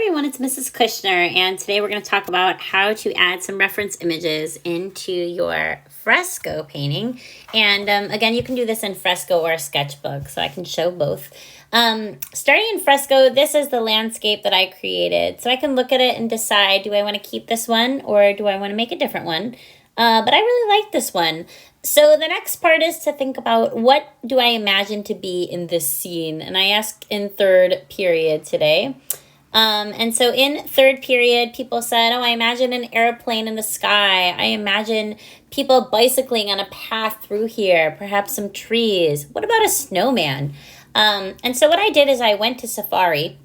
everyone, it's Mrs. Kushner, and today we're going to talk about how to add some reference images into your fresco painting. And again, you can do this in fresco or sketchbook, so I can show both. Starting in fresco, this is the landscape that I created. So I can look at it and decide, do I want to keep this one or do I want to make a different one? But I really like this one. So the next part is to think about, what do I imagine to be in this scene? And I asked in third period today. And so in third period, people said, oh, I imagine an airplane in the sky. I imagine people bicycling on a path through here, perhaps some trees. What about a snowman? And so what I did is I went to Safari,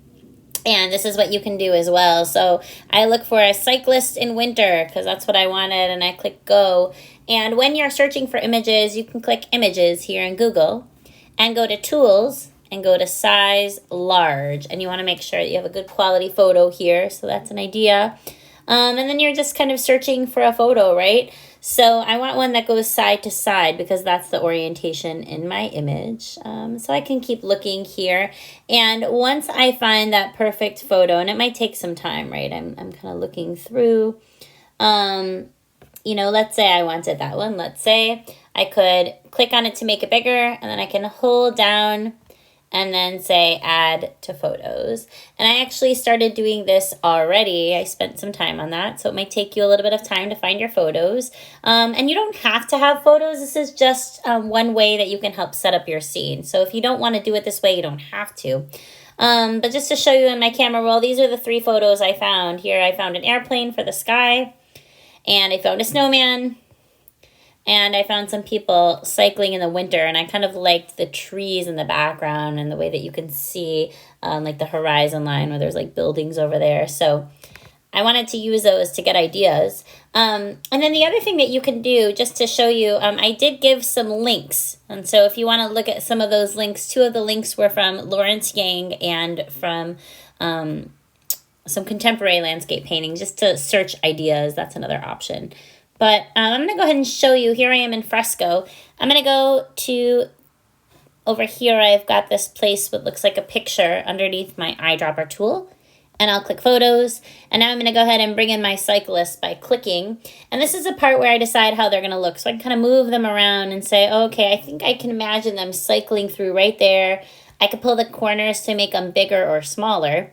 and this is what you can do as well. So I look for a cyclist in winter because that's what I wanted, and I click go. And when you're searching for images, you can click images here in Google and go to tools and go to size large. And you want to make sure that you have a good quality photo here. So that's an idea. And then you're just kind of searching for a photo, right? So I want one that goes side to side because that's the orientation in my image. So I can keep looking here. And once I find that perfect photo, and it might take some time, right? I'm kind of looking through. Let's say I wanted that one. Let's say I could click on it to make it bigger, and then I can hold down and then say add to photos. And I actually started doing this already. I spent some time on that, so it might take you a little bit of time to find your photos. And you don't have to have photos. This is just one way that you can help set up your scene. So if you don't want to do it this way, you don't have to. But just to show you in my camera roll, these are the 3 photos I found. Here I found an airplane for the sky, and I found a snowman, and I found some people cycling in the winter, and I kind of liked the trees in the background and the way that you can see like the horizon line where there's like buildings over there. So I wanted to use those to get ideas. And then the other thing that you can do, just to show you, I did give some links. And so if you want to look at some of those links, 2 of the links were from Lawrence Yang and from some contemporary landscape painting, just to search ideas. That's another option. But I'm going to go ahead and show you. Here I am in fresco. I'm going to go to over here. I've got this place that looks like a picture underneath my eyedropper tool. And I'll click photos. And now I'm going to go ahead and bring in my cyclist by clicking. And this is the part where I decide how they're going to look. So I can kind of move them around and say, okay, I think I can imagine them cycling through right there. I could pull the corners to make them bigger or smaller.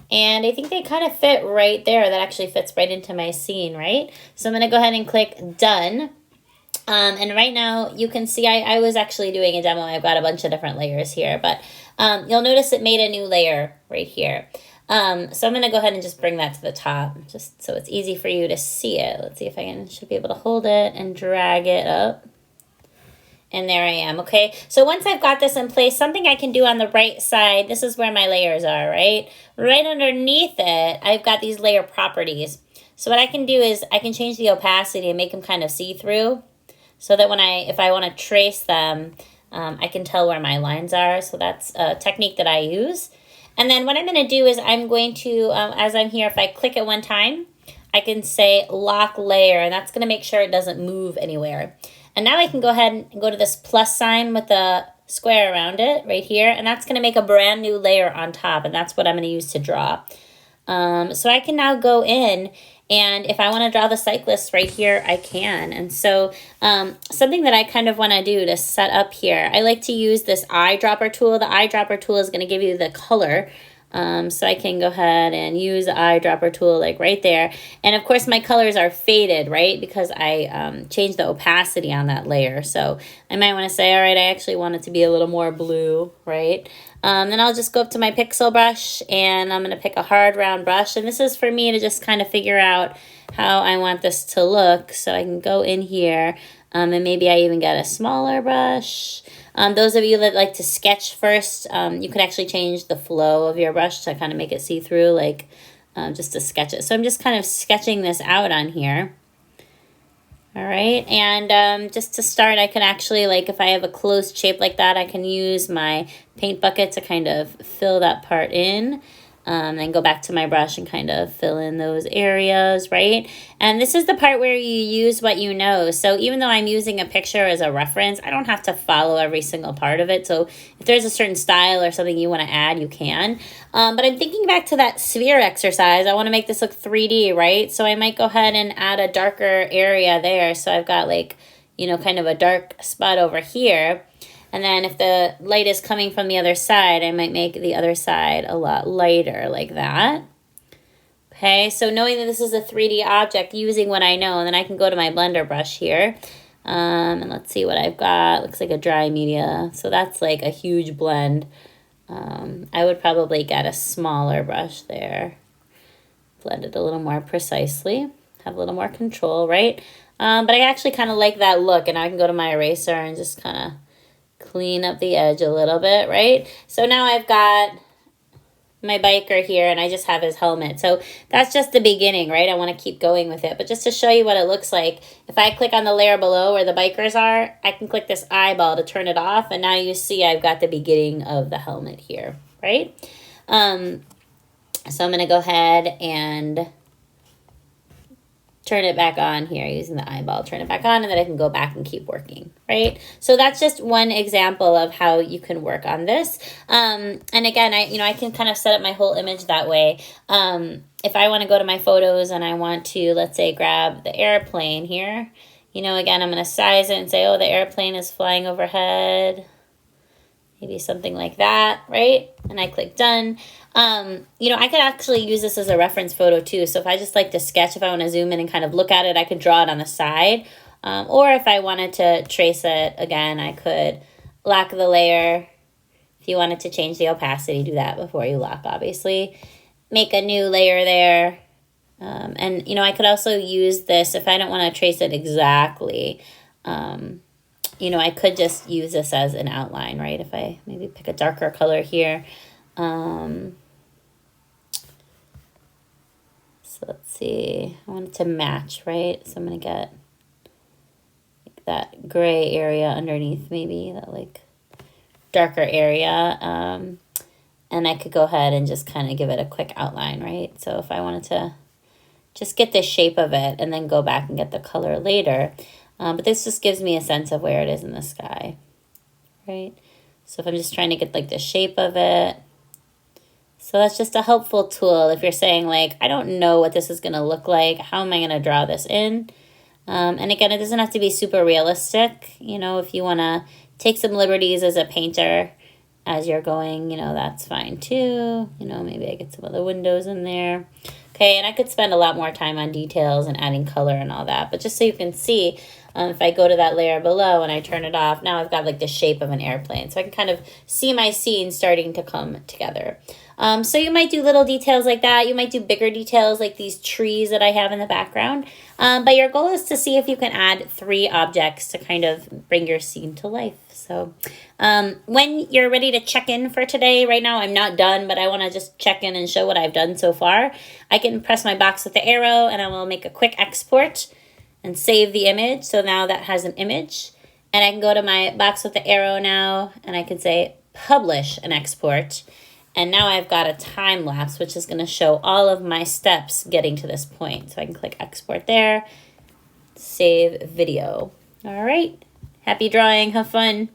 And I think they kind of fit right there. That actually fits right into my scene, right? So I'm going to go ahead and click done. And right now you can see I was actually doing a demo. I've got a bunch of different layers here, but you'll notice it made a new layer right here. So I'm going to go ahead and just bring that to the top just so it's easy for you to see it. Let's see if should be able to hold it and drag it up. And there I am, okay? So once I've got this in place, something I can do on the right side, this is where my layers are, right? Right underneath it, I've got these layer properties. So what I can do is I can change the opacity and make them kind of see-through so that if I want to trace them, I can tell where my lines are. So that's a technique that I use. And then what I'm going to do is I'm going to, as I'm here, if I click it one time, I can say lock layer, and that's going to make sure it doesn't move anywhere. And now I can go ahead and go to this plus sign with the square around it right here. And that's going to make a brand new layer on top. And that's what I'm going to use to draw. So I can now go in, and if I want to draw the cyclist right here, I can. And so something that I kind of want to do to set up here, I like to use this eyedropper tool. The eyedropper tool is going to give you the color. So I can go ahead and use the eyedropper tool like right there. And of course my colors are faded, right? Because I changed the opacity on that layer. So I might want to say, all right, I actually want it to be a little more blue, right? Then I'll just go up to my pixel brush, and I'm going to pick a hard round brush. And this is for me to just kind of figure out how I want this to look. So I can go in here, and maybe I even get a smaller brush. Those of you that like to sketch first, you could actually change the flow of your brush to kind of make it see-through, like just to sketch it. So I'm just kind of sketching this out on here. All right, and just to start, I can actually, like if I have a closed shape like that, I can use my paint bucket to kind of fill that part in. Then go back to my brush and kind of fill in those areas, right? And this is the part where you use what you know. So even though I'm using a picture as a reference, I don't have to follow every single part of it. So if there's a certain style or something you want to add, you can. But I'm thinking back to that sphere exercise. I want to make this look 3D, right? So I might go ahead and add a darker area there. So I've got like, you know, kind of a dark spot over here. And then if the light is coming from the other side, I might make the other side a lot lighter like that. Okay, so knowing that this is a 3D object, using what I know, and then I can go to my blender brush here. And let's see what I've got. Looks like a dry media. So that's like a huge blend. I would probably get a smaller brush there. Blend it a little more precisely. Have a little more control, right? But I actually kind of like that look. And now I can go to my eraser and just kind of clean up the edge a little bit, right? So now I've got my biker here and I just have his helmet. So that's just the beginning, right? I want to keep going with it. But just to show you what it looks like, if I click on the layer below where the bikers are, I can click this eyeball to turn it off. And now you see I've got the beginning of the helmet here, right? So I'm going to go ahead and turn it back on here using the eyeball, turn it back on, and then I can go back and keep working, right? So that's just one example of how you can work on this. And again, I can kind of set up my whole image that way. If I want to go to my photos and I want to, let's say, grab the airplane here, again, I'm going to size it and say, oh, the airplane is flying overhead. Maybe something like that, right? And I click done. I could actually use this as a reference photo too. So if I just like to sketch, if I want to zoom in and kind of look at it, I could draw it on the side. Or if I wanted to trace it, again, I could lock the layer. If you wanted to change the opacity, do that before you lock, obviously. Make a new layer there. I could also use this if I don't want to trace it exactly. I could just use this as an outline, right? If I maybe pick a darker color here. So let's see. I want it to match, right? So I'm going to get like that gray area underneath maybe, that like darker area. And I could go ahead and just kind of give it a quick outline, right? So if I wanted to just get the shape of it and then go back and get the color later. But this just gives me a sense of where it is in the sky, right? So if I'm just trying to get like the shape of it. So that's just a helpful tool if you're saying like, I don't know what this is going to look like. How am I going to draw this in? And again, it doesn't have to be super realistic. If you want to take some liberties as a painter as you're going, that's fine too. Maybe I get some of the windows in there. Okay, and I could spend a lot more time on details and adding color and all that. But just so you can see, if I go to that layer below and I turn it off, now I've got like the shape of an airplane. So I can kind of see my scene starting to come together. So you might do little details like that. You might do bigger details like these trees that I have in the background. But your goal is to see if you can add 3 objects to kind of bring your scene to life. So when you're ready to check in for today, right now I'm not done, but I want to just check in and show what I've done so far. I can press my box with the arrow and I will make a quick export and save the image. So now that has an image. And I can go to my box with the arrow now and I can say publish and export. And now I've got a time lapse, which is going to show all of my steps getting to this point. So I can click export there, save video. All right. Happy drawing. Have fun.